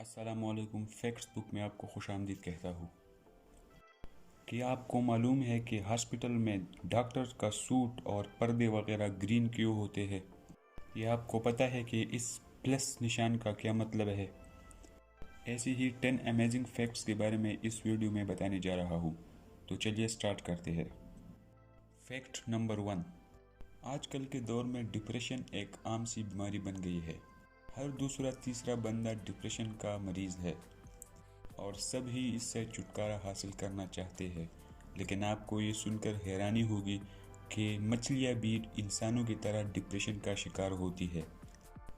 अस्सलाम वालेकुम। Facts book में आपको खुश आमदीद कहता हूँ। क्या आपको मालूम है कि हॉस्पिटल में डॉक्टर का सूट और पर्दे वगैरह ग्रीन क्यों होते हैं? यह आपको पता है कि इस प्लस निशान का क्या मतलब है? ऐसी ही 10 अमेजिंग फैक्ट्स के बारे में इस वीडियो में बताने जा रहा हूँ। तो चलिए स्टार्ट करते हैं। Fact number 1। आजकल के दौर में डिप्रेशन एक आम सी बीमारी बन गई है। हर दूसरा तीसरा बंदा डिप्रेशन का मरीज है और सभी इससे छुटकारा हासिल करना चाहते हैं। लेकिन आपको ये सुनकर हैरानी होगी कि मछलियाँ भी इंसानों की तरह डिप्रेशन का शिकार होती है।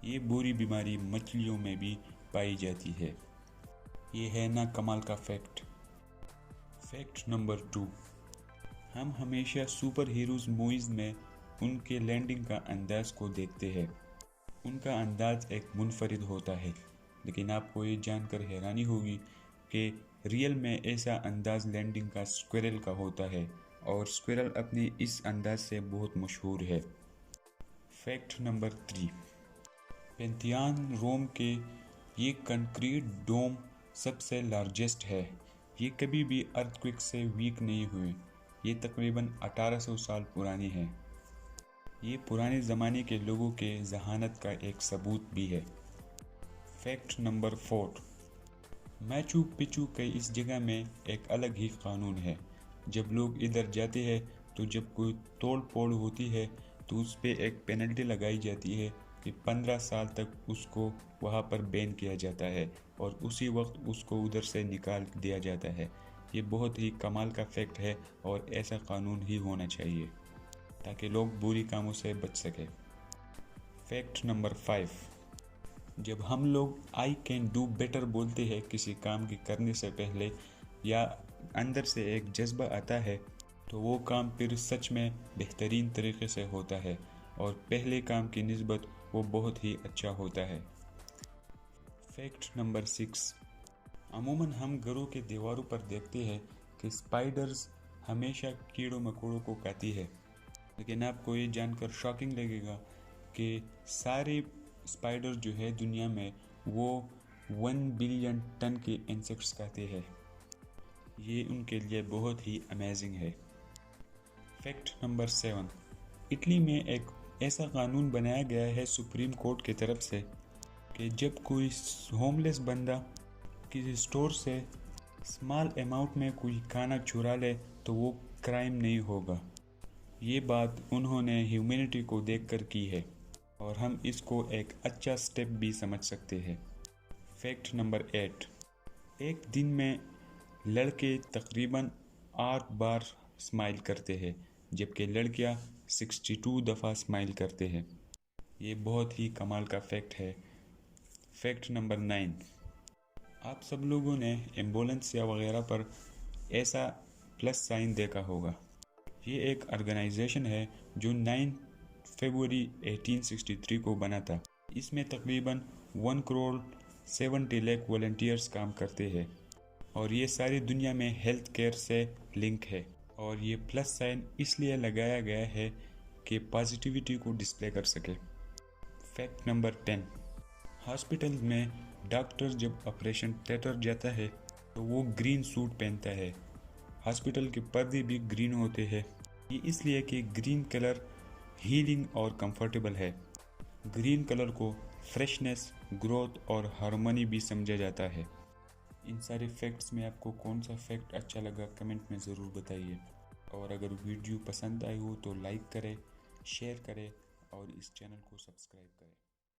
ये बुरी बीमारी मछलियों में भी पाई जाती है। ये है ना कमाल का फैक्ट। Fact number 2। हम हमेशा सुपर हीरोज़ मूवीज़ में उनके लैंडिंग का अंदाज को देखते हैं। उनका अंदाज एक मुनफरिद होता है, लेकिन आपको ये जानकर हैरानी होगी कि रियल में ऐसा अंदाज लैंडिंग का स्क्विरल का होता है और स्क्विरल अपने इस अंदाज से बहुत मशहूर है। Fact number 3। पेंथियन रोम के ये कंक्रीट डोम सबसे लार्जेस्ट है। ये कभी भी अर्थक्वेक से वीक नहीं हुए। ये तकरीबन 1800 साल पुरानी है। ये पुराने ज़माने के लोगों के जहानत का एक सबूत भी है। Fact number 4। मैचू पिचू के इस जगह में एक अलग ही कानून है। जब लोग इधर जाते हैं तो जब कोई तोड़ फोड़ होती है तो उस पर एक पेनल्टी लगाई जाती है कि 15 साल तक उसको वहाँ पर बैन किया जाता है और उसी वक्त उसको उधर से निकाल दिया जाता है। ये बहुत ही कमाल का फैक्ट है और ऐसा कानून ही होना चाहिए ताकि लोग बुरी कामों से बच सके। Fact number 5। जब हम लोग आई कैन डू बेटर बोलते हैं किसी काम की करने से पहले या अंदर से एक जज्बा आता है तो वो काम फिर सच में बेहतरीन तरीके से होता है और पहले काम की निस्बत वो बहुत ही अच्छा होता है। Fact number 6। अमूमन हम घरों के दीवारों पर देखते हैं कि स्पाइडर्स हमेशा कीड़ों मकोड़ों को खाती है, लेकिन आपको ये जानकर शॉकिंग लगेगा कि सारे स्पाइडर जो है दुनिया में वो 1 बिलियन टन के इंसेक्ट्स खाते हैं। ये उनके लिए बहुत ही अमेजिंग है। Fact number 7। इटली में एक ऐसा कानून बनाया गया है सुप्रीम कोर्ट की तरफ से कि जब कोई होमलेस बंदा किसी स्टोर से स्मॉल अमाउंट में कोई खाना चुरा ले तो वो क्राइम नहीं होगा। ये बात उन्होंने ह्यूमैनिटी को देखकर की है और हम इसको एक अच्छा स्टेप भी समझ सकते हैं। Fact number 8। एक दिन में लड़के तकरीबन 8 बार स्माइल करते हैं जबकि लड़कियां 62 दफ़ा स्माइल करते हैं। ये बहुत ही कमाल का फैक्ट है। Fact number 9। आप सब लोगों ने एम्बुलेंस या वगैरह पर ऐसा प्लस साइन देखा होगा। ये एक ऑर्गेनाइजेशन है जो 9 फरवरी 1863 को बना था। इसमें तकरीबन 1 करोड़ 70 लाख वॉलंटियर्स काम करते हैं और ये सारी दुनिया में हेल्थ केयर से लिंक है। और ये प्लस साइन इसलिए लगाया गया है कि पॉजिटिविटी को डिस्प्ले कर सके। Fact number 10। हॉस्पिटल में डॉक्टर जब ऑपरेशन थिएटर जाता है तो वो ग्रीन सूट पहनता है। हॉस्पिटल के पर्दे भी ग्रीन होते हैं। ये इसलिए कि ग्रीन कलर हीलिंग और कंफर्टेबल है। ग्रीन कलर को फ्रेशनेस, ग्रोथ और हार्मनी भी समझा जाता है। इन सारे फैक्ट्स में आपको कौन सा फैक्ट अच्छा लगा कमेंट में ज़रूर बताइए। और अगर वीडियो पसंद आई हो तो लाइक करें, शेयर करें और इस चैनल को सब्सक्राइब करें।